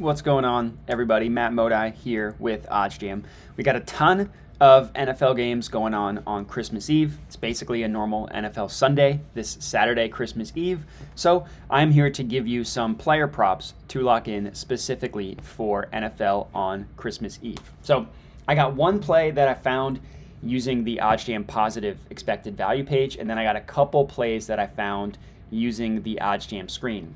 What's going on, everybody? Matt Modi here with OddsJam. We got a ton of NFL games going on Christmas Eve. It's basically a normal NFL Sunday, this Saturday, Christmas Eve. So I'm here to give you some player props to lock in specifically for NFL on Christmas Eve. So I got one play that I found using the OddsJam positive expected value page, and then I got a couple plays that I found using the OddsJam screen.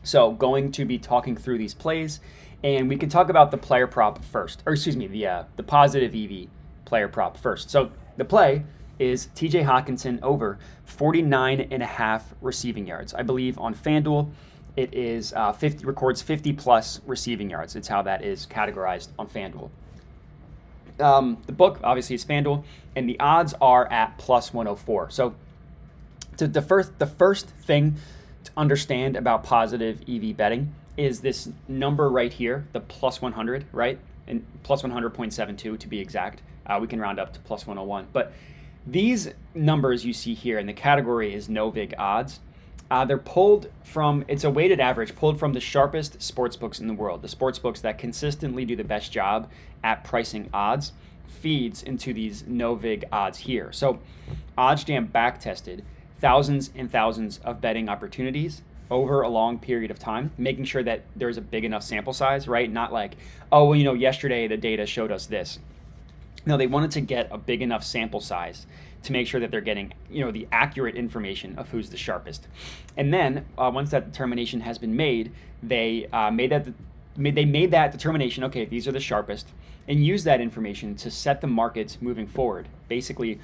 So going to be talking through these plays, and we can talk about the player prop first, or excuse me, the positive EV player prop first. So the play is TJ Hawkinson over 49.5 receiving yards. I believe on FanDuel it is records 50 plus receiving yards. It's how that is categorized on FanDuel. The book obviously is FanDuel, and the odds are at plus 104. So the first thing to understand about positive EV betting is this number right here, the plus 100, right? And plus 100.72 to be exact. We can round up to plus 101. But these numbers you see here, and the category is no vig odds. They're pulled from, it's a weighted average pulled from the sharpest sportsbooks in the world. The sportsbooks that consistently do the best job at pricing odds feeds into these no vig odds here. So OddsJam back tested thousands and thousands of betting opportunities over a long period of time, making sure that there's a big enough sample size, right? Not like, oh, well, yesterday the data showed us this. No, they wanted to get a big enough sample size to make sure that they're getting, the accurate information of who's the sharpest. And then once that determination has been made, they made that determination. Okay, these are the sharpest, and use that information to set the markets moving forward. Basically,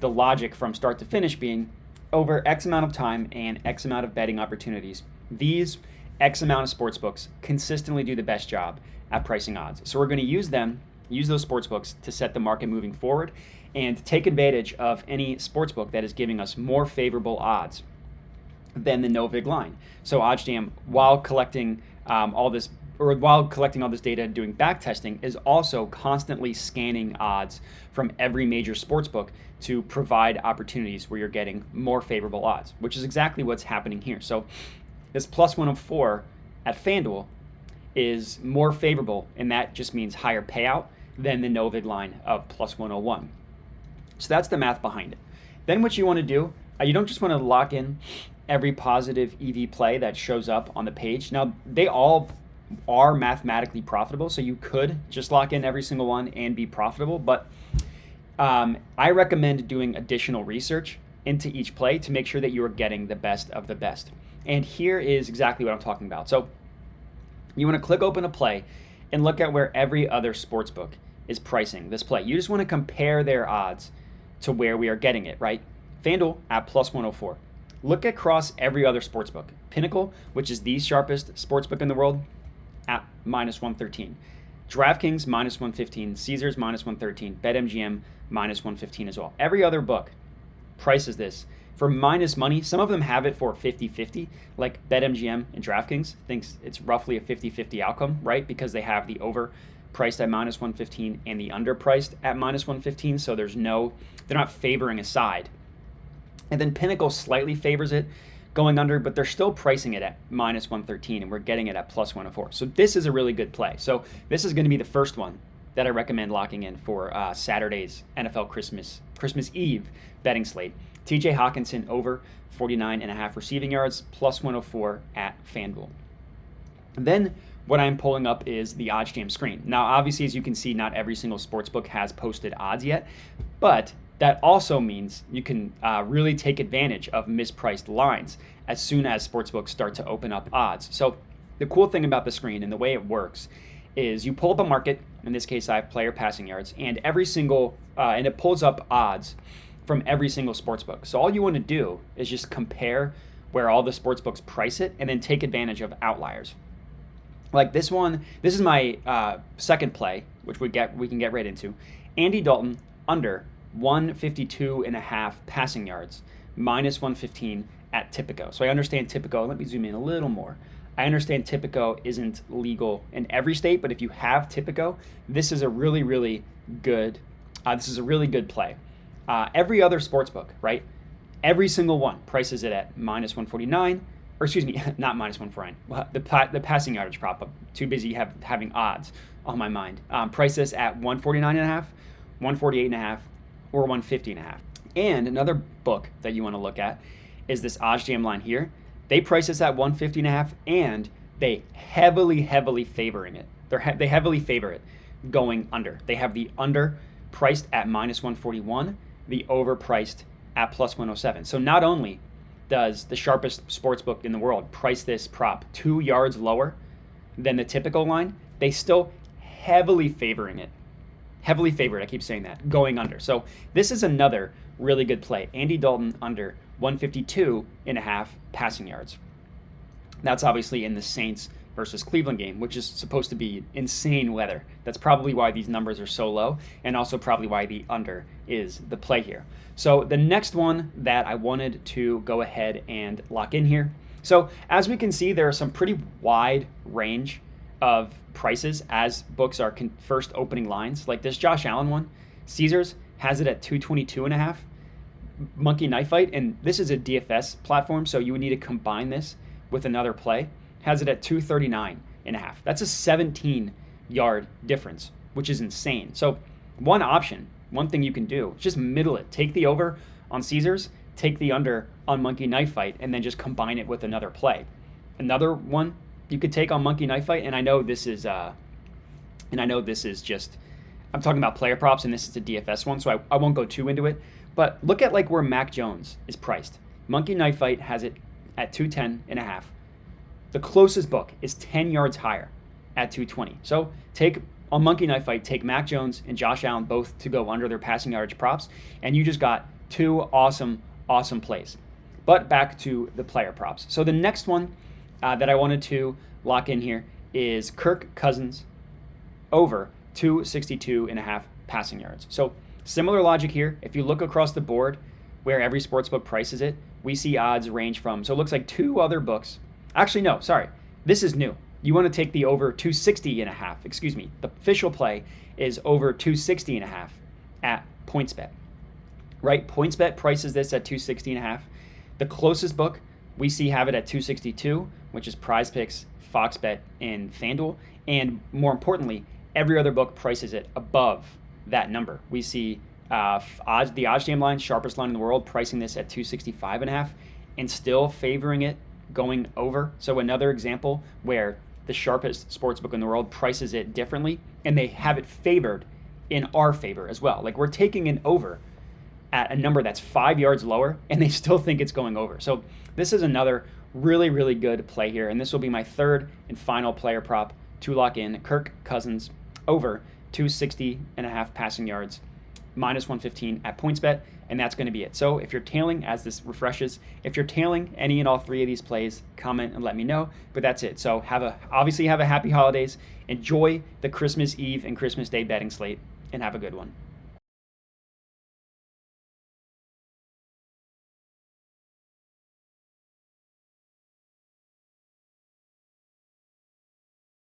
the logic from start to finish being over X amount of time and X amount of betting opportunities, these X amount of sportsbooks consistently do the best job at pricing odds. So we're going to use those sportsbooks to set the market moving forward and take advantage of any sportsbook that is giving us more favorable odds than the no vig line. So OddsJam, while collecting all this data and doing back testing, is also constantly scanning odds from every major sportsbook to provide opportunities where you're getting more favorable odds, which is exactly what's happening here. So this plus 104 at FanDuel is more favorable, and that just means higher payout than the no vig line of plus 101. So that's the math behind it. Then what you want to do, you don't just want to lock in every positive EV play that shows up on the page. Now, they all are mathematically profitable, so you could just lock in every single one and be profitable, but I recommend doing additional research into each play to make sure that you are getting the best of the best. And here is exactly what I'm talking about. So you want to click open a play and look at where every other sportsbook is pricing this play. You just want to compare their odds to where we are getting it, right? FanDuel at plus 104. Look across every other sportsbook. Pinnacle, which is the sharpest sportsbook in the world, at minus 113. DraftKings minus 115, Caesars minus 113, BetMGM minus 115 as well. Every other book prices this for minus money. Some of them have it for 50-50, like BetMGM and DraftKings thinks it's roughly a 50-50 outcome, right? Because they have the over priced at minus 115 and the under priced at minus 115, so they're not favoring a side. And then Pinnacle slightly favors it going under, but they're still pricing it at minus 113, and we're getting it at plus 104. So this is a really good play. So this is going to be the first one that I recommend locking in for Saturday's NFL Christmas Eve betting slate. TJ Hawkinson over 49.5 receiving yards, plus 104 at FanDuel. And then what I'm pulling up is the OddsJam screen. Now, obviously, as you can see, not every single sportsbook has posted odds yet, but that also means you can really take advantage of mispriced lines as soon as sportsbooks start to open up odds. So the cool thing about the screen and the way it works is you pull up a market. In this case, I have player passing yards, and and it pulls up odds from every single sportsbook. So all you want to do is just compare where all the sportsbooks price it, and then take advantage of outliers. Like this one, this is my second play, which we can get right into. Andy Dalton under 152.5 passing yards, minus 115 at Tipico. So I understand Tipico. Let me zoom in a little more. I understand Tipico isn't legal in every state, but if you have Tipico, this is a really, really good. This is a really good play. Every other sportsbook, right? Every single one prices it at minus 149, or excuse me, not minus 149. Well, the passing yardage prop. I'm too busy having odds on my mind. Price this at 149.5, 148.5, or 150.5. And another book that you want to look at is this OddsJam line here. They price this at 150.5, and they heavily favoring it. They heavily favor it going under. They have the under priced at minus 141, the over priced at plus 107. So not only does the sharpest sportsbook in the world price this prop 2 yards lower than the typical line, they still heavily favoring it. Heavily favored, I keep saying that, going under. So this is another really good play. Andy Dalton under 152.5 passing yards. That's obviously in the Saints versus Cleveland game, which is supposed to be insane weather. That's probably why these numbers are so low, and also probably why the under is the play here. So the next one that I wanted to go ahead and lock in here. So as we can see, there are some pretty wide range of prices as books are first opening lines. Like this Josh Allen one, Caesars has it at 222.5. Monkey Knife Fight, and this is a DFS platform, so you would need to combine this with another play, has it at 239.5. That's a 17-yard difference, which is insane. So one thing you can do, just middle it. Take the over on Caesars, take the under on Monkey Knife Fight, and then just combine it with another play. Another one you could take on Monkey Knife Fight, and I know this is just, I'm talking about player props, and this is a DFS one, so I won't go too into it. But look at like where Mac Jones is priced. Monkey Knife Fight has it at 210.5. The closest book is 10 yards higher at 220. So take on Monkey Knife Fight, take Mac Jones and Josh Allen both to go under their passing yardage props, and you just got two awesome plays. But back to the player props. So the next one that I wanted to lock in here is Kirk Cousins over 262.5 passing yards. So similar logic here. If you look across the board where every sportsbook prices it, we see odds range from, so it looks like two other books. Actually, no, sorry. This is new. You want to take the over 260.5. Excuse me. The official play is over 260.5 at PointsBet. Right? PointsBet prices this at 260.5. The closest book we see have it at 262, which is Prize Picks, Fox Bet, and FanDuel. And more importantly, every other book prices it above that number. We see the OddsJam line, sharpest line in the world, pricing this at 265.5 and still favoring it going over. So another example where the sharpest sportsbook in the world prices it differently, and they have it favored in our favor as well. Like we're taking an over at a number that's 5 yards lower, and they still think it's going over. So this is another really good play here, and this will be my third and final player prop to lock in. Kirk Cousins over 260.5 passing yards, minus 115 at PointsBet, and that's going to be it. So if you're tailing, as this refreshes, if you're tailing any and all three of these plays, comment and let me know. But that's it. So obviously have a happy holidays. Enjoy the Christmas Eve and Christmas Day betting slate, and have a good one.